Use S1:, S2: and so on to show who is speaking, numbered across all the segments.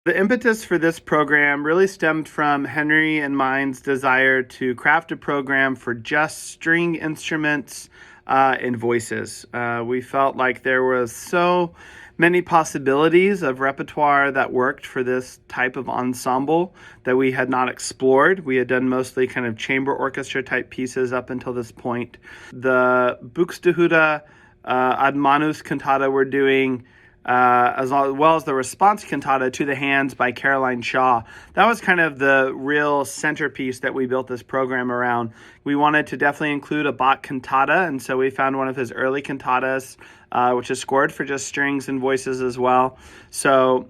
S1: The impetus for this program really stemmed from Henry and mine's desire to craft a program for just string instruments and voices. We felt like there was so many possibilities of repertoire that worked for this type of ensemble that we had not explored. We had done mostly kind of chamber orchestra type pieces up until this point. The Buxtehude ad Manus cantata we're doing, as well as the response cantata To the Hands by Caroline Shaw. That was kind of the real centerpiece that we built this program around. We wanted to definitely include a Bach cantata, and so we found one of his early cantatas, which is scored for just strings and voices as well. So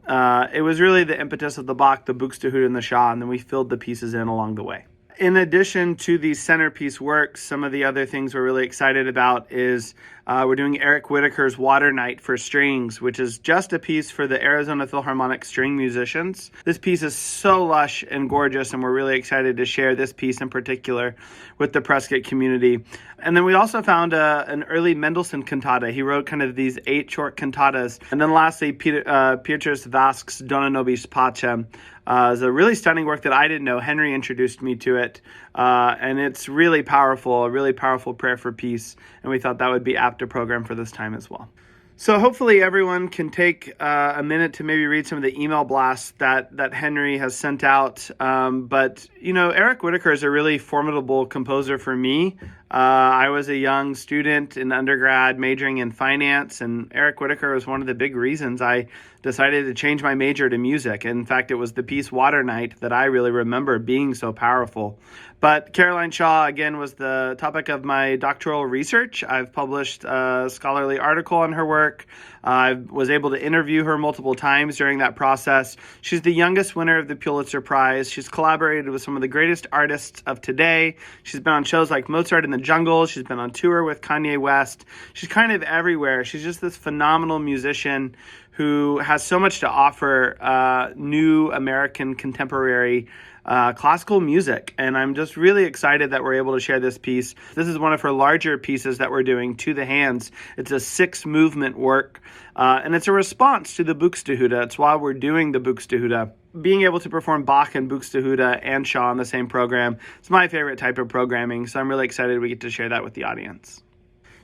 S1: it was really the impetus of the Bach, the Buxtehude, and the Shaw, and then we filled the pieces in along the way. In addition to these centerpiece works, some of the other things we're really excited about is we're doing Eric Whitacre's Water Night for strings, which is just a piece for the Arizona Philharmonic string musicians. This piece is so lush and gorgeous, and we're really excited to share this piece in particular with the Prescott community. And then we also found an early Mendelssohn cantata. He wrote kind of these 8 short cantatas. And then lastly, Petrus Vask's Dona Nobis Pacem. Is a really stunning work that I didn't know. Henry introduced me to it, and it's really powerful, a really powerful prayer for peace, and we thought that would be apt to program for this time as well. So hopefully everyone can take a minute to maybe read some of the email blasts that Henry has sent out. But, you know, Eric Whitacre is a really formidable composer for me. I was a young student in undergrad majoring in finance, and Eric Whitacre was one of the big reasons I decided to change my major to music. In fact, it was the piece Water Night that I really remember being so powerful. But Caroline Shaw, again, was the topic of my doctoral research. I've published a scholarly article on her work. I was able to interview her multiple times during that process. She's the youngest winner of the Pulitzer Prize. She's collaborated with some of the greatest artists of today. She's been on shows like Mozart in the Jungle. She's been on tour with Kanye West. She's kind of everywhere. She's just this phenomenal musician who has so much to offer new American contemporary classical music. And I'm just really excited that we're able to share this piece. This is one of her larger pieces that we're doing, To the Hands. It's a 6-movement work, and it's a response to the Buxtehude. It's why we're doing the Buxtehude. Being able to perform Bach and Buxtehude and Shaw in the same program, it's my favorite type of programming, so I'm really excited we get to share that with the audience.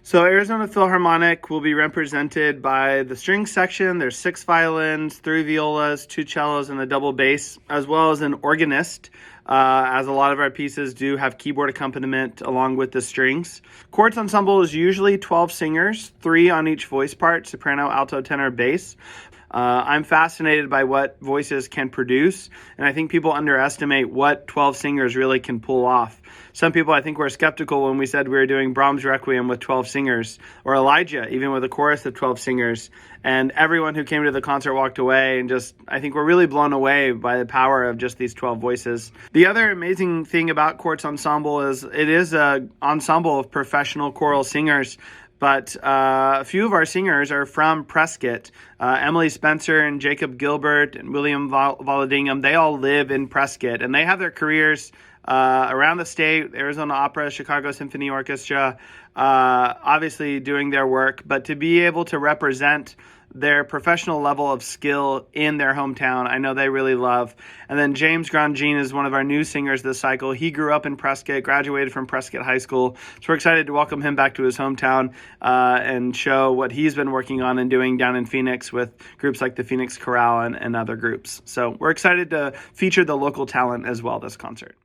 S1: So Arizona Philharmonic will be represented by the string section. There's 6 violins, 3 violas, 2 cellos, and a double bass, as well as an organist, as a lot of our pieces do have keyboard accompaniment along with the strings. Quartz Ensemble is usually 12 singers, 3 on each voice part, soprano, alto, tenor, bass. I'm fascinated by what voices can produce, and I think people underestimate what 12 singers really can pull off. Some people, I think, were skeptical when we said we were doing Brahms' Requiem with 12 singers, or Elijah, even with a chorus of 12 singers. And everyone who came to the concert walked away and I think we're really blown away by the power of just these 12 voices. The other amazing thing about Quartz Ensemble is it is an ensemble of professional choral singers. But a few of our singers are from Prescott. Emily Spencer and Jacob Gilbert and William Volodingham, they all live in Prescott, and they have their careers around the state, Arizona Opera, Chicago Symphony Orchestra, obviously doing their work. But to be able to represent their professional level of skill in their hometown, I know they really love. And then James Grandjean is one of our new singers this cycle. He grew up in Prescott, graduated from Prescott High School. So we're excited to welcome him back to his hometown and show what he's been working on and doing down in Phoenix with groups like the Phoenix Chorale and other groups. So we're excited to feature the local talent as well this concert.